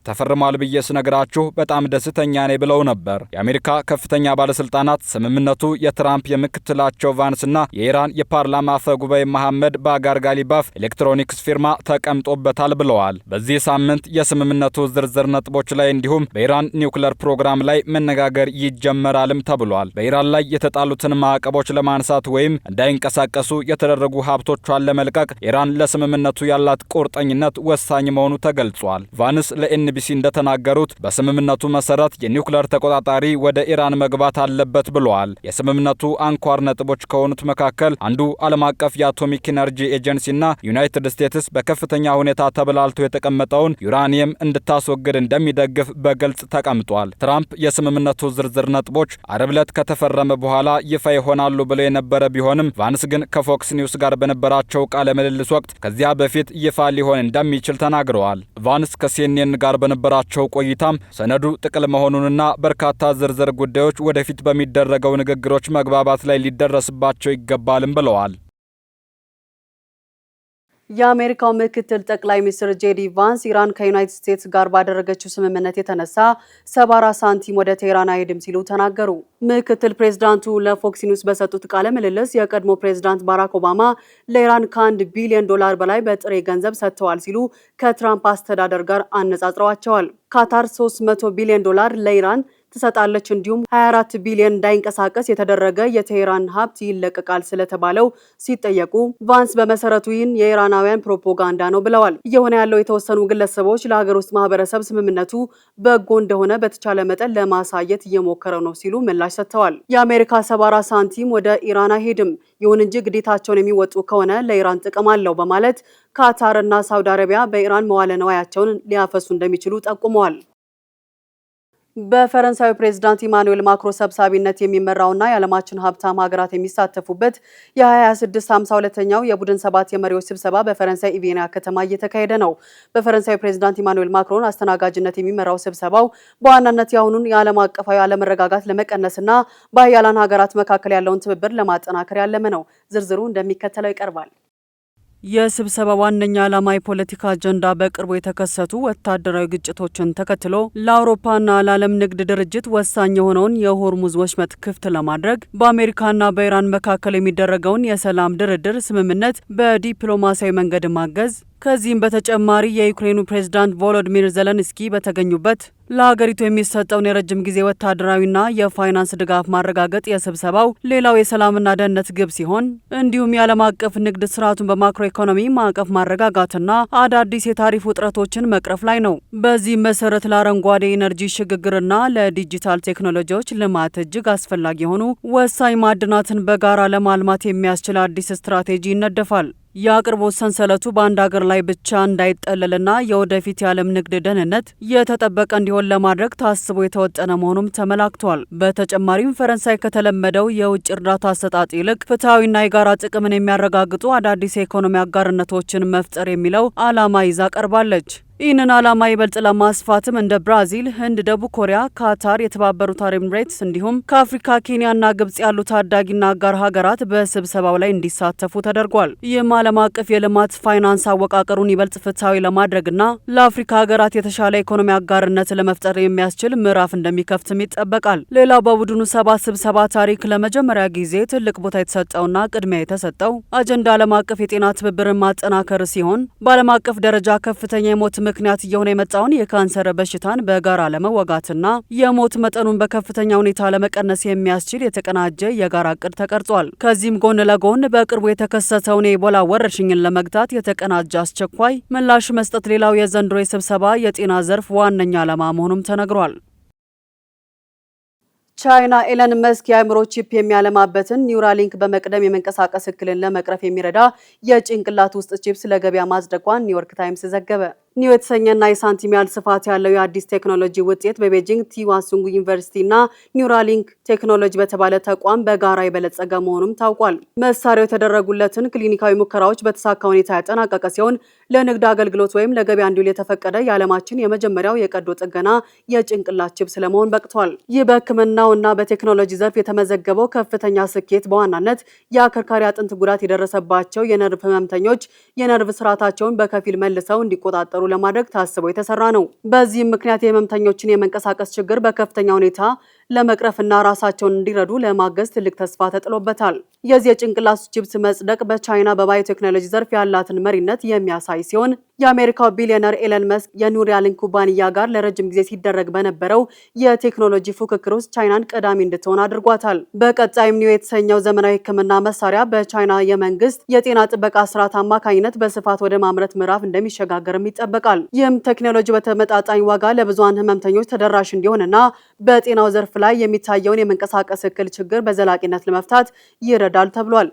ተፈርሟል ብዬ ስነግራችሁ በጣም ደስተኛ ነኝ ብለው ነበር። የአሜሪካ ከፍተኛ ባለስልጣናት ስምምነቱ የትራምፕ የምክትላቸው ቫንስና የኢራን የፓርላማ አፈ ጉባኤ መሐመድ ባጋር ጋሊባፍ ኤሌክትሮኒክስ ፊርማ ተቀምጦበታል ይኖርበታል ብለዋል። በዚህ ሳምንት የስምምነቱ ዝርዝር ነጥቦች ላይ እንዲሁም በኢራን ኒውክሌር ፕሮግራም ላይ መነጋገር ይጀመራልም ተብሏል። በኢራን ላይ የተጣሉትን ማዕቀቦች ለማንሳት ወይም እንዳይንቀሳቀሱ የተደረጉ ሀብቶቿን ለመልቀቅ ኢራን ለስምምነቱ ያላት ቁርጠኝነት ወሳኝ መሆኑ ተገልጿል። ቫንስ ለኤንቢሲ እንደተናገሩት በስምምነቱ መሰረት የኒውክሌር ተቆጣጣሪ ወደ ኢራን መግባት አለበት ብለዋል። የስምምነቱ አንኳር ነጥቦች ከሆኑት መካከል አንዱ ዓለም አቀፍ የአቶሚክ ኢነርጂ ኤጀንሲና ዩናይትድ ስቴትስ በከፍተኛ ሁኔታ ተበላልቶ የተቀመጠውን ዩራኒየም እንድታስወግድ እንደሚደግፍ በግልጽ ተቀምጧል። ትራምፕ የስምምነቱ ዝርዝር ነጥቦች አርብ ዕለት ከተፈረመ በኋላ ይፋ ይሆናሉ ብለው የነበረ ቢሆንም ቫንስ ግን ከፎክስ ኒውስ ጋር በነበራቸው ቃለ ምልልስ ወቅት ከዚያ በፊት ይፋ ሊሆን እንደሚችል ተናግረዋል። ቫንስ ከሲኤንኤን ጋር በነበራቸው ቆይታም ሰነዱ ጥቅል መሆኑንና በርካታ ዝርዝር ጉዳዮች ወደፊት በሚደረገው ንግግሮች መግባባት ላይ ሊደረስባቸው ይገባልም ብለዋል። የአሜሪካው ምክትል ጠቅላይ ሚኒስትር ጄዲ ቫንስ ኢራን ከዩናይትድ ስቴትስ ጋር ባደረገችው ስምምነት የተነሳ 74 ሳንቲም ወደ ቴህራን አይሄድም ሲሉ ተናገሩ። ምክትል ፕሬዝዳንቱ ለፎክስ ኒውስ በሰጡት ቃለ ምልልስ የቀድሞ ፕሬዝዳንት ባራክ ኦባማ ለኢራን ከ1 ቢሊዮን ዶላር በላይ በጥሬ ገንዘብ ሰጥተዋል ሲሉ ከትራምፕ አስተዳደር ጋር አነጻጽረዋቸዋል። ካታር 300 ቢሊዮን ዶላር ለኢራን ትሰጣለች፣ እንዲሁም 24 ቢሊዮን እንዳይንቀሳቀስ የተደረገ የቴህራን ሀብት ይለቀቃል ስለተባለው ሲጠየቁ ቫንስ በመሰረቱ ይህን የኢራናውያን ፕሮፓጋንዳ ነው ብለዋል። እየሆነ ያለው የተወሰኑ ግለሰቦች ለሀገር ውስጥ ማህበረሰብ ስምምነቱ በጎ እንደሆነ በተቻለ መጠን ለማሳየት እየሞከረ ነው ሲሉ ምላሽ ሰጥተዋል። የአሜሪካ 74 ሳንቲም ወደ ኢራን አይሄድም፣ ይሁን እንጂ ግዴታቸውን የሚወጡ ከሆነ ለኢራን ጥቅም አለው በማለት ካታር እና ሳውዲ አረቢያ በኢራን መዋለ ንዋያቸውን ሊያፈሱ እንደሚችሉ ጠቁመዋል። በፈረንሳዩ ፕሬዝዳንት ኢማኑኤል ማክሮ ሰብሳቢነት የሚመራውና የዓለማችን ሀብታም ሀገራት የሚሳተፉበት የ2026 52ኛው የቡድን 7 የመሪዎች ስብሰባ በፈረንሳይ ኢቪየና ከተማ እየተካሄደ ነው። በፈረንሳዩ ፕሬዝዳንት ኢማኑኤል ማክሮን አስተናጋጅነት የሚመራው ስብሰባው በዋናነት የአሁኑን የዓለም አቀፋዊ አለመረጋጋት ለመቀነስና በሀያላን ሀገራት መካከል ያለውን ትብብር ለማጠናከር ያለመ ነው። ዝርዝሩ እንደሚከተለው ይቀርባል። የስብሰባ ዋነኛ ዓላማ የፖለቲካ አጀንዳ በቅርቡ የተከሰቱ ወታደራዊ ግጭቶችን ተከትሎ ለአውሮፓና ለዓለም ንግድ ድርጅት ወሳኝ የሆነውን የሆርሙዝ ወሽመጥ ክፍት ለማድረግ በአሜሪካና በኢራን መካከል የሚደረገውን የሰላም ድርድር ስምምነት በዲፕሎማሲያዊ መንገድ ማገዝ፣ ከዚህም በተጨማሪ የዩክሬኑ ፕሬዝዳንት ቮሎዲሚር ዜሌንስኪ በተገኙበት ለሀገሪቱ የሚሰጠውን የረጅም ጊዜ ወታደራዊና የፋይናንስ ድጋፍ ማረጋገጥ የስብሰባው ሌላው የሰላምና ደህንነት ግብ ሲሆን እንዲሁም የዓለም አቀፍ ንግድ ስርዓቱን በማክሮ ኢኮኖሚ ማዕቀፍ ማረጋጋትና አዳዲስ የታሪፍ ውጥረቶችን መቅረፍ ላይ ነው። በዚህም መሰረት ለአረንጓዴ ኢነርጂ ሽግግርና ለዲጂታል ቴክኖሎጂዎች ልማት እጅግ አስፈላጊ የሆኑ ወሳኝ ማዕድናትን በጋራ ለማልማት የሚያስችል አዲስ ስትራቴጂ ይነደፋል። የአቅርቦት ሰንሰለቱ በአንድ ሀገር ላይ ብቻ እንዳይጠለልና የወደፊት የዓለም ንግድ ደህንነት የተጠበቀ እንዲሆን ለማድረግ ታስቦ የተወጠነ መሆኑም ተመላክቷል። በተጨማሪም ፈረንሳይ ከተለመደው የውጭ እርዳታ አሰጣጥ ይልቅ ፍትሐዊና የጋራ ጥቅምን የሚያረጋግጡ አዳዲስ የኢኮኖሚ አጋርነቶችን መፍጠር የሚለው ዓላማ ይዛ ቀርባለች። ይህንን ዓላማ ይበልጥ ለማስፋትም እንደ ብራዚል፣ ህንድ፣ ደቡብ ኮሪያ፣ ካታር፣ የተባበሩት አረብ ኤምሬትስ እንዲሁም ከአፍሪካ ኬንያና ግብጽ ያሉ ታዳጊና አጋር ሀገራት በስብሰባው ላይ እንዲሳተፉ ተደርጓል። ይህም ዓለም አቀፍ የልማት ፋይናንስ አወቃቀሩን ይበልጥ ፍትሐዊ ለማድረግና ለአፍሪካ ሀገራት የተሻለ ኢኮኖሚ አጋርነት ለመፍጠር የሚያስችል ምዕራፍ እንደሚከፍትም ይጠበቃል። ሌላው በቡድኑ 7 ስብሰባ ታሪክ ለመጀመሪያ ጊዜ ትልቅ ቦታ የተሰጠውና ቅድሚያ የተሰጠው አጀንዳ ዓለም አቀፍ የጤና ትብብርን ማጠናከር ሲሆን በዓለም አቀፍ ደረጃ ከፍተኛ የሞት ምክንያት እየሆነ የመጣውን የካንሰር በሽታን በጋራ ለመወጋትና የሞት መጠኑን በከፍተኛ ሁኔታ ለመቀነስ የሚያስችል የተቀናጀ የጋራ እቅድ ተቀርጿል። ከዚህም ጎን ለጎን በቅርቡ የተከሰተውን የኢቦላ ወረርሽኝን ለመግታት የተቀናጀ አስቸኳይ ምላሽ መስጠት ሌላው የዘንድሮ የስብሰባ የጤና ዘርፍ ዋነኛ ዓላማ መሆኑም ተነግሯል። ቻይና ኤለን መስክ የአእምሮ ቺፕ የሚያለማበትን ኒውራሊንክ በመቅደም የመንቀሳቀስ እክልን ለመቅረፍ የሚረዳ የጭንቅላት ውስጥ ቺፕስ ለገበያ ማጽደቋን ኒውዮርክ ታይምስ ዘገበ። ኒው የተሰኘና የሳንቲም ያህል ስፋት ያለው የአዲስ ቴክኖሎጂ ውጤት በቤጂንግ ቲዋንሱንግ ዩኒቨርሲቲና ኒውራሊንክ ቴክኖሎጂ በተባለ ተቋም በጋራ የበለጸገ መሆኑም ታውቋል። መሳሪያው የተደረጉለትን ክሊኒካዊ ሙከራዎች በተሳካ ሁኔታ ያጠናቀቀ ሲሆን ለንግድ አገልግሎት ወይም ለገበያ እንዲውል የተፈቀደ የዓለማችን የመጀመሪያው የቀዶ ጥገና የጭንቅላት ቺፕስ ለመሆን በቅቷል። ይህ በሕክምናውና በቴክኖሎጂ ዘርፍ የተመዘገበው ከፍተኛ ስኬት በዋናነት የአከርካሪ አጥንት ጉዳት የደረሰባቸው የነርቭ ህመምተኞች የነርቭ ስርዓታቸውን በከፊል መልሰው እንዲቆጣጠሩ ለማድረግ ታስቦ የተሰራ ነው። በዚህም ምክንያት የህመምተኞችን የመንቀሳቀስ ችግር በከፍተኛ ሁኔታ ለመቅረፍና ራሳቸውን እንዲረዱ ለማገዝ ትልቅ ተስፋ ተጥሎበታል። የዚህ የጭንቅላት ቺፕስ መጽደቅ በቻይና በባዮቴክኖሎጂ ዘርፍ ያላትን መሪነት የሚያሳይ ሲሆን የአሜሪካው ቢሊዮነር ኤለን መስክ የኒውራሊንክ ኩባንያ ጋር ለረጅም ጊዜ ሲደረግ በነበረው የቴክኖሎጂ ፉክክር ውስጥ ቻይናን ቀዳሚ እንድትሆን አድርጓታል። በቀጣይም ኒው የተሰኘው ዘመናዊ ሕክምና መሳሪያ በቻይና የመንግስት የጤና ጥበቃ ስርዓት አማካኝነት በስፋት ወደ ማምረት ምዕራፍ እንደሚሸጋገርም ይጠበቃል። ይህም ቴክኖሎጂ በተመጣጣኝ ዋጋ ለብዙሃን ህመምተኞች ተደራሽ እንዲሆንና በጤናው ዘርፍ ላይ የሚታየውን የመንቀሳቀስ እክል ችግር በዘላቂነት ለመፍታት ይረዳል ተብሏል።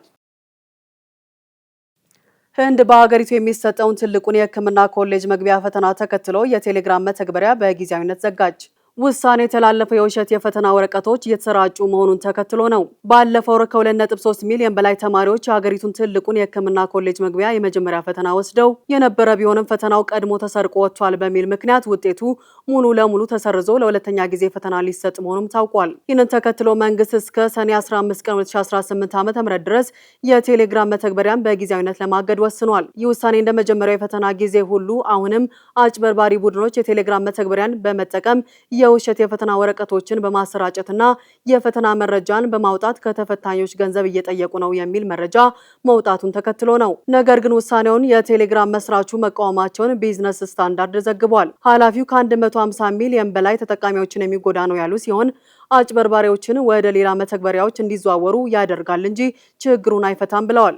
ህንድ በሀገሪቱ የሚሰጠውን ትልቁን የህክምና ኮሌጅ መግቢያ ፈተና ተከትሎ የቴሌግራም መተግበሪያ በጊዜያዊነት ዘጋች። ውሳኔ የተላለፈው የውሸት የፈተና ወረቀቶች እየተሰራጩ መሆኑን ተከትሎ ነው። ባለፈው ወር ከ2.3 ሚሊዮን በላይ ተማሪዎች የሀገሪቱን ትልቁን የህክምና ኮሌጅ መግቢያ የመጀመሪያ ፈተና ወስደው የነበረ ቢሆንም ፈተናው ቀድሞ ተሰርቆ ወጥቷል በሚል ምክንያት ውጤቱ ሙሉ ለሙሉ ተሰርዞ ለሁለተኛ ጊዜ ፈተና ሊሰጥ መሆኑም ታውቋል። ይህንን ተከትሎ መንግስት እስከ ሰኔ 15 ቀን 2018 ዓ.ም ድረስ የቴሌግራም መተግበሪያን በጊዜያዊነት ለማገድ ወስኗል። ይህ ውሳኔ እንደመጀመሪያው የፈተና ጊዜ ሁሉ አሁንም አጭበርባሪ ቡድኖች የቴሌግራም መተግበሪያን በመጠቀም የውሸት የፈተና ወረቀቶችን በማሰራጨትና የፈተና መረጃን በማውጣት ከተፈታኞች ገንዘብ እየጠየቁ ነው የሚል መረጃ መውጣቱን ተከትሎ ነው። ነገር ግን ውሳኔውን የቴሌግራም መስራቹ መቃወማቸውን ቢዝነስ ስታንዳርድ ዘግቧል። ኃላፊው ከ150 ሚሊዮን በላይ ተጠቃሚዎችን የሚጎዳ ነው ያሉ ሲሆን አጭበርባሪዎችን ወደ ሌላ መተግበሪያዎች እንዲዘዋወሩ ያደርጋል እንጂ ችግሩን አይፈታም ብለዋል።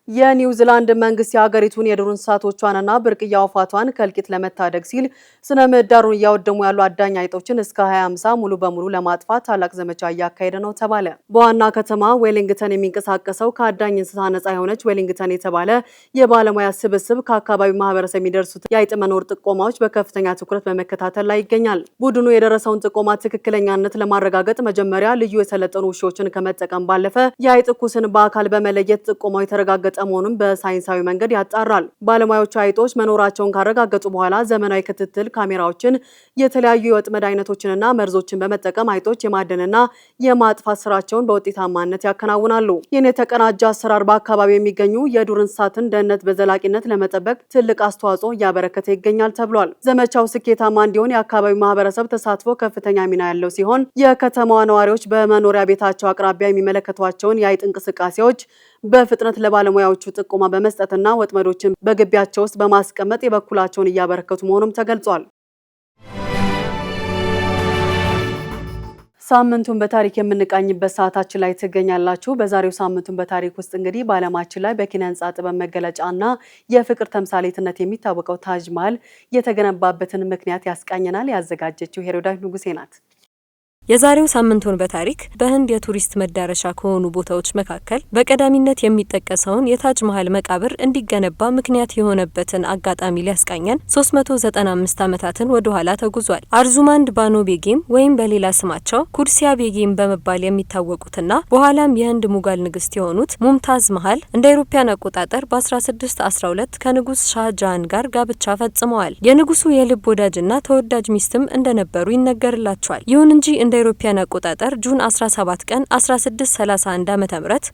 የኒውዚላንድ መንግስት የሀገሪቱን የዱር እንስሳቶቿንና ብርቅዬ አዕዋፋቷን ከእልቂት ለመታደግ ሲል ስነ ምህዳሩን እያወደሙ ያሉ አዳኝ አይጦችን እስከ 2050 ሙሉ በሙሉ ለማጥፋት ታላቅ ዘመቻ እያካሄደ ነው ተባለ። በዋና ከተማ ዌሊንግተን የሚንቀሳቀሰው ከአዳኝ እንስሳ ነጻ የሆነች ዌሊንግተን የተባለ የባለሙያ ስብስብ ከአካባቢው ማህበረሰብ የሚደርሱት የአይጥ መኖር ጥቆማዎች በከፍተኛ ትኩረት በመከታተል ላይ ይገኛል። ቡድኑ የደረሰውን ጥቆማ ትክክለኛነት ለማረጋገጥ መጀመሪያ ልዩ የሰለጠኑ ውሾችን ከመጠቀም ባለፈ የአይጥ ኩስን በአካል በመለየት ጥቆማው የተረጋገጠ መሆኑን በሳይንሳዊ መንገድ ያጣራል። ባለሙያዎቹ አይጦች መኖራቸውን ካረጋገጡ በኋላ ዘመናዊ ክትትል ካሜራዎችን፣ የተለያዩ የወጥመድ አይነቶችንና መርዞችን በመጠቀም አይጦች የማደንና የማጥፋት ስራቸውን በውጤታማነት ያከናውናሉ። ይህን የተቀናጀ አሰራር በአካባቢው የሚገኙ የዱር እንስሳትን ደህንነት በዘላቂነት ለመጠበቅ ትልቅ አስተዋጽኦ እያበረከተ ይገኛል ተብሏል። ዘመቻው ስኬታማ እንዲሆን የአካባቢው ማህበረሰብ ተሳትፎ ከፍተኛ ሚና ያለው ሲሆን የከተማዋ ነዋሪዎች በመኖሪያ ቤታቸው አቅራቢያ የሚመለከቷቸውን የአይጥ እንቅስቃሴዎች በፍጥነት ለባለሙያዎቹ ጥቆማ በመስጠትና ወጥመዶችን በግቢያቸው ውስጥ በማስቀመጥ የበኩላቸውን እያበረከቱ መሆኑም ተገልጿል። ሳምንቱን በታሪክ የምንቃኝበት ሰዓታችን ላይ ትገኛላችሁ። በዛሬው ሳምንቱን በታሪክ ውስጥ እንግዲህ በዓለማችን ላይ በኪነ ህንጻ ጥበብ መገለጫና የፍቅር ተምሳሌትነት የሚታወቀው ታጅ መሃል የተገነባበትን ምክንያት ያስቃኘናል። ያዘጋጀችው ሄሮዳዊት ንጉሴ ናት። የዛሬው ሳምንቱን በታሪክ በህንድ የቱሪስት መዳረሻ ከሆኑ ቦታዎች መካከል በቀዳሚነት የሚጠቀሰውን የታጅ መሃል መቃብር እንዲገነባ ምክንያት የሆነበትን አጋጣሚ ሊያስቃኘን 395 ዓመታትን ወደ ኋላ ተጉዟል። አርዙማንድ ባኖ ቤጌም ወይም በሌላ ስማቸው ኩድሲያ ቤጌም በመባል የሚታወቁትና በኋላም የህንድ ሙጋል ንግስት የሆኑት ሙምታዝ መሃል እንደ አውሮፓውያን አቆጣጠር በ1612 ከንጉስ ሻህ ጃሃን ጋር ጋብቻ ፈጽመዋል። የንጉሱ የልብ ወዳጅና ተወዳጅ ሚስትም እንደነበሩ ይነገርላቸዋል። ይሁን እንጂ እንደ አውሮፓውያን አቆጣጠር ጁን 17 ቀን 1631 ዓ.ም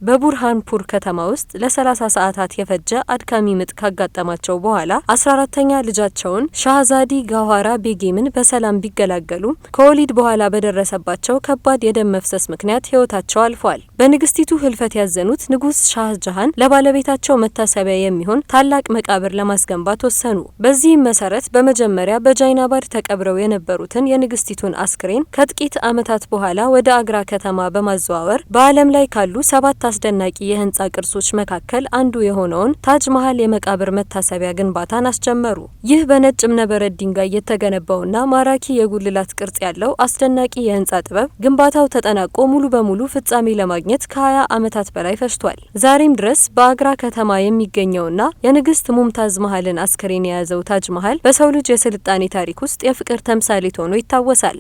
በቡርሃንፑር ከተማ ውስጥ ለ30 ሰዓታት የፈጀ አድካሚ ምጥ ካጋጠማቸው በኋላ 14ኛ ልጃቸውን ሻህዛዲ ጋዋራ ቤጌምን በሰላም ቢገላገሉም ከወሊድ በኋላ በደረሰባቸው ከባድ የደም መፍሰስ ምክንያት ህይወታቸው አልፏል። በንግስቲቱ ህልፈት ያዘኑት ንጉስ ሻህ ጃሃን ለባለቤታቸው መታሰቢያ የሚሆን ታላቅ መቃብር ለማስገንባት ወሰኑ። በዚህም መሰረት በመጀመሪያ በጃይናባድ ተቀብረው የነበሩትን የንግስቲቱን አስክሬን ከጥቂት ዓመታት በኋላ ወደ አግራ ከተማ በማዘዋወር በዓለም ላይ ካሉ 7 አስደናቂ የህንጻ ቅርሶች መካከል አንዱ የሆነውን ታጅ መሃል የመቃብር መታሰቢያ ግንባታን አስጀመሩ። ይህ በነጭ እብነበረድ ድንጋይ የተገነባውና ማራኪ የጉልላት ቅርጽ ያለው አስደናቂ የህንጻ ጥበብ ግንባታው ተጠናቆ ሙሉ በሙሉ ፍጻሜ ለማግኘት ከ20 ዓመታት በላይ ፈጅቷል። ዛሬም ድረስ በአግራ ከተማ የሚገኘውና የንግስት ሙምታዝ መሃልን አስክሬን የያዘው ታጅ መሃል በሰው ልጅ የስልጣኔ ታሪክ ውስጥ የፍቅር ተምሳሌት ሆኖ ይታወሳል።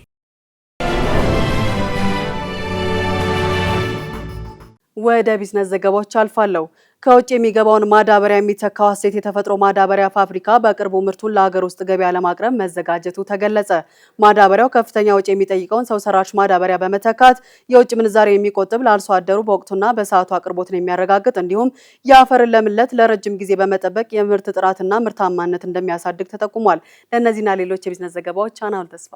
ወደ ቢዝነስ ዘገባዎች አልፋለሁ። ከውጭ የሚገባውን ማዳበሪያ የሚተካው ሀሴት የተፈጥሮ ማዳበሪያ ፋብሪካ በቅርቡ ምርቱን ለሀገር ውስጥ ገበያ ለማቅረብ መዘጋጀቱ ተገለጸ። ማዳበሪያው ከፍተኛ ወጪ የሚጠይቀውን ሰው ሰራሽ ማዳበሪያ በመተካት የውጭ ምንዛሬ የሚቆጥብ፣ ለአርሶ አደሩ በወቅቱና በሰዓቱ አቅርቦትን የሚያረጋግጥ እንዲሁም የአፈርን ለምነት ለረጅም ጊዜ በመጠበቅ የምርት ጥራትና ምርታማነት እንደሚያሳድግ ተጠቁሟል። ለእነዚህና ሌሎች የቢዝነስ ዘገባዎች አናውል ተስፋ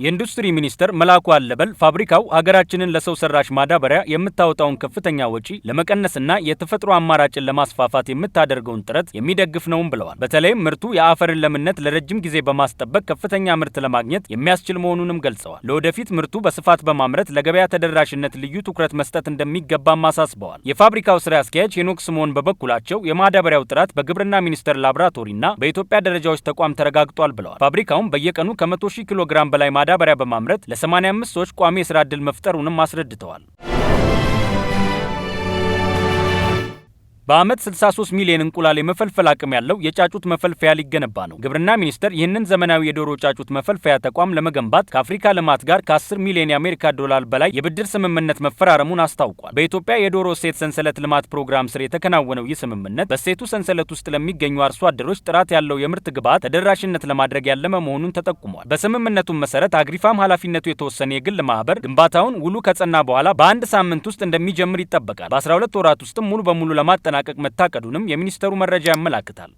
የኢንዱስትሪ ሚኒስተር መላኩ አለበል ፋብሪካው ሀገራችንን ለሰው ሰራሽ ማዳበሪያ የምታወጣውን ከፍተኛ ወጪ ለመቀነስና የተፈጥሮ አማራጭን ለማስፋፋት የምታደርገውን ጥረት የሚደግፍ ነውም ብለዋል። በተለይም ምርቱ የአፈርን ለምነት ለረጅም ጊዜ በማስጠበቅ ከፍተኛ ምርት ለማግኘት የሚያስችል መሆኑንም ገልጸዋል። ለወደፊት ምርቱ በስፋት በማምረት ለገበያ ተደራሽነት ልዩ ትኩረት መስጠት እንደሚገባም አሳስበዋል። የፋብሪካው ስራ አስኪያጅ ሄኖክ ስምኦን በበኩላቸው የማዳበሪያው ጥራት በግብርና ሚኒስቴር ላቦራቶሪና በኢትዮጵያ ደረጃዎች ተቋም ተረጋግጧል ብለዋል። ፋብሪካውም በየቀኑ ከ100,000 ኪሎ ግራም በላይ ማዳበሪያ በማምረት ለ85 ሰዎች ቋሚ የስራ ዕድል መፍጠሩንም አስረድተዋል። በአመት 63 ሚሊዮን እንቁላል የመፈልፈል አቅም ያለው የጫጩት መፈልፈያ ሊገነባ ነው። ግብርና ሚኒስቴር ይህንን ዘመናዊ የዶሮ ጫጩት መፈልፈያ ተቋም ለመገንባት ከአፍሪካ ልማት ጋር ከ10 ሚሊዮን የአሜሪካ ዶላር በላይ የብድር ስምምነት መፈራረሙን አስታውቋል። በኢትዮጵያ የዶሮ እሴት ሰንሰለት ልማት ፕሮግራም ስር የተከናወነው ይህ ስምምነት በእሴቱ ሰንሰለት ውስጥ ለሚገኙ አርሶ አደሮች ጥራት ያለው የምርት ግብዓት ተደራሽነት ለማድረግ ያለመ መሆኑን ተጠቁሟል። በስምምነቱም መሰረት አግሪፋም ኃላፊነቱ የተወሰነ የግል ማህበር ግንባታውን ውሉ ከጸና በኋላ በአንድ ሳምንት ውስጥ እንደሚጀምር ይጠበቃል። በ12 ወራት ውስጥም ሙሉ በሙሉ ለማጠናቀቅ መታቀዱንም የሚኒስተሩ መረጃ ያመላክታል።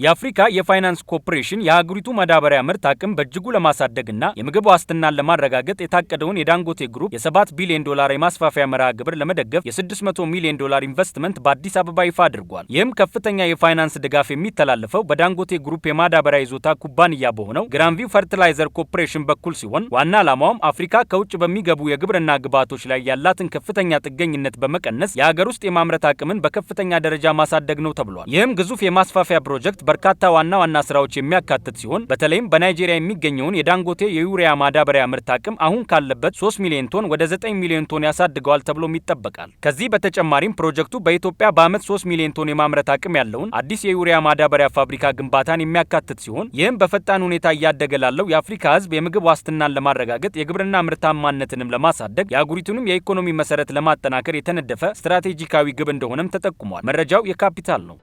የአፍሪካ የፋይናንስ ኮርፖሬሽን የሀገሪቱ ማዳበሪያ ምርት አቅም በእጅጉ ለማሳደግና የምግብ ዋስትናን ለማረጋገጥ የታቀደውን የዳንጎቴ ግሩፕ የ7 ቢሊዮን ዶላር የማስፋፊያ መርሃ ግብር ለመደገፍ የ600 ሚሊዮን ዶላር ኢንቨስትመንት በአዲስ አበባ ይፋ አድርጓል። ይህም ከፍተኛ የፋይናንስ ድጋፍ የሚተላለፈው በዳንጎቴ ግሩፕ የማዳበሪያ ይዞታ ኩባንያ በሆነው ግራንቪው ፈርቲላይዘር ኮርፖሬሽን በኩል ሲሆን ዋና ዓላማውም አፍሪካ ከውጭ በሚገቡ የግብርና ግብዓቶች ላይ ያላትን ከፍተኛ ጥገኝነት በመቀነስ የሀገር ውስጥ የማምረት አቅምን በከፍተኛ ደረጃ ማሳደግ ነው ተብሏል። ይህም ግዙፍ የማስፋፊያ ፕሮጀክት በርካታ ዋና ዋና ስራዎች የሚያካትት ሲሆን በተለይም በናይጄሪያ የሚገኘውን የዳንጎቴ የዩሪያ ማዳበሪያ ምርት አቅም አሁን ካለበት 3 ሚሊዮን ቶን ወደ 9 ሚሊዮን ቶን ያሳድገዋል ተብሎም ይጠበቃል። ከዚህ በተጨማሪም ፕሮጀክቱ በኢትዮጵያ በአመት 3 ሚሊዮን ቶን የማምረት አቅም ያለውን አዲስ የዩሪያ ማዳበሪያ ፋብሪካ ግንባታን የሚያካትት ሲሆን ይህም በፈጣን ሁኔታ እያደገ ላለው የአፍሪካ ሕዝብ የምግብ ዋስትናን ለማረጋገጥ የግብርና ምርታማነትንም ለማሳደግ የአህጉሪቱንም የኢኮኖሚ መሰረት ለማጠናከር የተነደፈ ስትራቴጂካዊ ግብ እንደሆነም ተጠቁሟል። መረጃው የካፒታል ነው።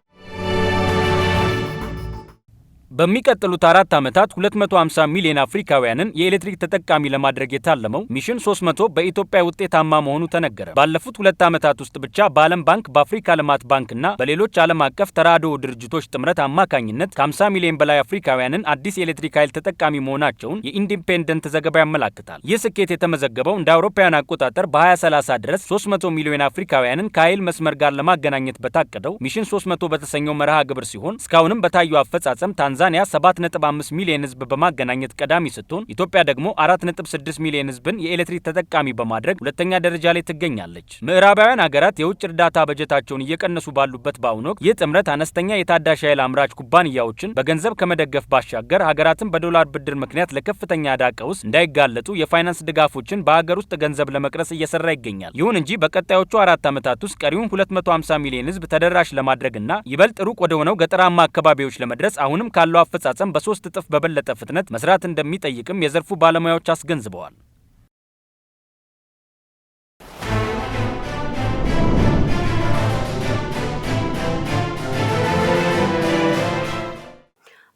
በሚቀጥሉት 4 ዓመታት 250 ሚሊዮን አፍሪካውያንን የኤሌክትሪክ ተጠቃሚ ለማድረግ የታለመው ሚሽን 300 በኢትዮጵያ ውጤታማ መሆኑ ተነገረ። ባለፉት 2 ዓመታት ውስጥ ብቻ በዓለም ባንክ፣ በአፍሪካ ልማት ባንክና በሌሎች ዓለም አቀፍ ተራድኦ ድርጅቶች ጥምረት አማካኝነት ከ50 ሚሊዮን በላይ አፍሪካውያንን አዲስ የኤሌክትሪክ ኃይል ተጠቃሚ መሆናቸውን የኢንዲፔንደንት ዘገባ ያመላክታል። ይህ ስኬት የተመዘገበው እንደ አውሮፓውያን አቆጣጠር በ2030 ድረስ 300 ሚሊዮን አፍሪካውያንን ከኃይል መስመር ጋር ለማገናኘት በታቀደው ሚሽን 300 በተሰኘው መርሃ ግብር ሲሆን እስካሁንም በታዩ አፈጻጸም ታንዛኒያ 7.5 ሚሊዮን ህዝብ በማገናኘት ቀዳሚ ስትሆን ኢትዮጵያ ደግሞ 4.6 ሚሊዮን ህዝብን የኤሌክትሪክ ተጠቃሚ በማድረግ ሁለተኛ ደረጃ ላይ ትገኛለች። ምዕራባውያን ሀገራት የውጭ እርዳታ በጀታቸውን እየቀነሱ ባሉበት በአሁኑ ወቅት ይህ ጥምረት አነስተኛ የታዳሽ ኃይል አምራች ኩባንያዎችን በገንዘብ ከመደገፍ ባሻገር ሀገራትን በዶላር ብድር ምክንያት ለከፍተኛ ዕዳ ቀውስ እንዳይጋለጡ የፋይናንስ ድጋፎችን በሀገር ውስጥ ገንዘብ ለመቅረስ እየሰራ ይገኛል። ይሁን እንጂ በቀጣዮቹ 4 ዓመታት ውስጥ ቀሪውን 250 ሚሊዮን ህዝብ ተደራሽ ለማድረግና ይበልጥ ሩቅ ወደሆነው ገጠራማ አካባቢዎች ለመድረስ አሁንም ካለው አፈጻጸም በ3 እጥፍ በበለጠ ፍጥነት መስራት እንደሚጠይቅም የዘርፉ ባለሙያዎች አስገንዝበዋል።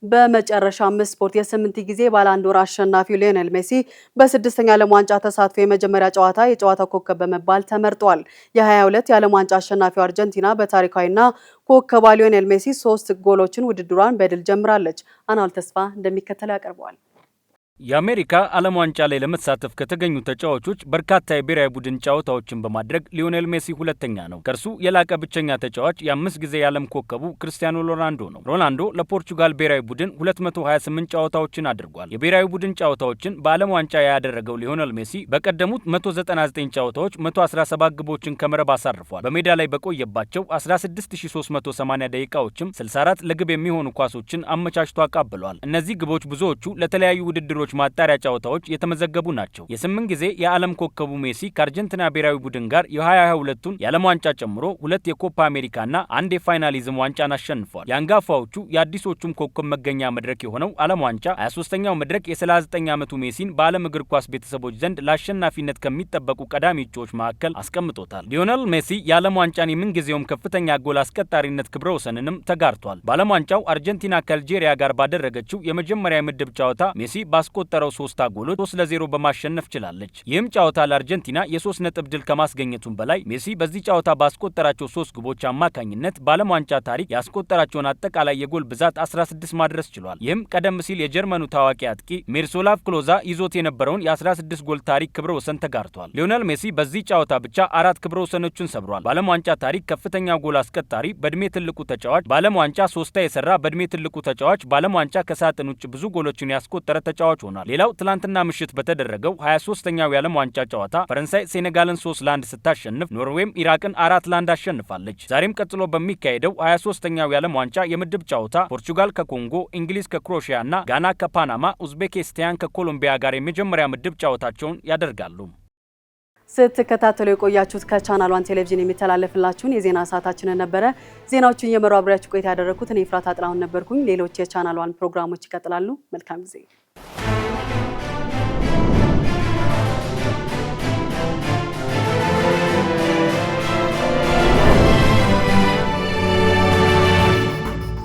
በመጨረሻም ስፖርት የ8 ጊዜ ባላንድ ወር አሸናፊው ሊዮኔል ሜሲ በ6ኛ ዓለም ዋንጫ ተሳትፎ የመጀመሪያ ጨዋታ የጨዋታው ኮከብ በመባል ተመርጧል። የ22 የዓለም ዋንጫ አሸናፊው አርጀንቲና በታሪካዊና ኮከቧ ሊዮኔል ሜሲ 3 ጎሎችን ውድድሯን በድል ጀምራለች። አናል ተስፋ እንደሚከተለው ያቀርበዋል። የአሜሪካ ዓለም ዋንጫ ላይ ለመሳተፍ ከተገኙ ተጫዋቾች በርካታ የብሔራዊ ቡድን ጨዋታዎችን በማድረግ ሊዮኔል ሜሲ ሁለተኛ ነው። ከእርሱ የላቀ ብቸኛ ተጫዋች የ5 ጊዜ የዓለም ኮከቡ ክርስቲያኖ ሮናልዶ ነው። ሮናልዶ ለፖርቹጋል ብሔራዊ ቡድን 228 ጨዋታዎችን አድርጓል። የብሔራዊ ቡድን ጨዋታዎችን በዓለም ዋንጫ ያደረገው ሊዮኔል ሜሲ በቀደሙት 199 ጨዋታዎች 117 ግቦችን ከመረብ አሳርፏል። በሜዳ ላይ በቆየባቸው 16380 ደቂቃዎችም 64 ለግብ የሚሆኑ ኳሶችን አመቻችቶ አቃብሏል። እነዚህ ግቦች ብዙዎቹ ለተለያዩ ውድድሮች ማጣሪያ ጨዋታዎች የተመዘገቡ ናቸው። የ8 ጊዜ የዓለም ኮከቡ ሜሲ ከአርጀንቲና ብሔራዊ ቡድን ጋር የ2022ቱን የዓለም ዋንጫ ጨምሮ 2 የኮፓ አሜሪካና 1 የፋይናሊዝም ዋንጫን አሸንፏል። የአንጋፋዎቹ የአዲሶቹም ኮከብ መገኛ መድረክ የሆነው ዓለም ዋንጫ 23ኛው መድረክ የ39 ዓመቱ ሜሲን በዓለም እግር ኳስ ቤተሰቦች ዘንድ ለአሸናፊነት ከሚጠበቁ ቀዳሚ እጩዎች መካከል አስቀምጦታል። ሊዮኔል ሜሲ የዓለም ዋንጫን የምንጊዜውም ከፍተኛ ጎል አስቆጣሪነት ክብረ ወሰንንም ተጋርቷል። በዓለም ዋንጫው አርጀንቲና ከአልጄሪያ ጋር ባደረገችው የመጀመሪያ የምድብ ጨዋታ ሜሲ ባስቆጠረው 3 ጎሎች 3-0 በማሸነፍ ችላለች። ይህም ጨዋታ ለአርጀንቲና የ3 ነጥብ ድል ከማስገኘቱም በላይ ሜሲ በዚህ ጨዋታ ባስቆጠራቸው 3 ግቦች አማካኝነት በዓለም ዋንጫ ታሪክ ያስቆጠራቸውን አጠቃላይ የጎል ብዛት 16 ማድረስ ችሏል። ይህም ቀደም ሲል የጀርመኑ ታዋቂ አጥቂ ሚሮስላቭ ክሎዛ ይዞት የነበረውን የ16 ጎል ታሪክ ክብረ ወሰን ተጋርቷል። ሊዮኔል ሜሲ በዚህ ጨዋታ ብቻ 4 ክብረ ወሰኖችን ሰብሯል። በዓለም ዋንጫ ታሪክ ከፍተኛ ጎል አስቆጣሪ፣ በእድሜ ትልቁ ተጫዋች፣ በዓለም ዋንጫ 3 የሰራ በእድሜ ትልቁ ተጫዋች፣ በዓለም ዋንጫ ከሳጥን ውጭ ብዙ ጎሎችን ያስቆጠረ ተጫዋች ሆኗል። ሌላው ትላንትና ምሽት በተደረገው 23ኛው የዓለም ዋንጫ ጨዋታ ፈረንሳይ ሴኔጋልን 3-1 ስታሸንፍ ኖርዌይም ኢራቅን 4-1 አሸንፋለች። ዛሬም ቀጥሎ በሚካሄደው 23ኛው የዓለም ዋንጫ የምድብ ጨዋታ ፖርቹጋል ከኮንጎ፣ እንግሊዝ ከክሮኤሺያ እና ጋና ከፓናማ፣ ኡዝቤኪስታን ከኮሎምቢያ ጋር የመጀመሪያ ምድብ ጨዋታቸውን ያደርጋሉ። ስትከታተሉ የቆያችሁት ከቻናል 1 ቴሌቪዥን የሚተላለፍላችሁን የዜና ሰዓታችንን ነበረ። ዜናዎቹን እየመራው አብሬያችሁ ቆይታ ያደረኩት እኔ ፍራት አጥላሁን ነበርኩኝ። ሌሎች የቻናል 1 ፕሮግራሞች ይቀጥላሉ። መልካም ጊዜ።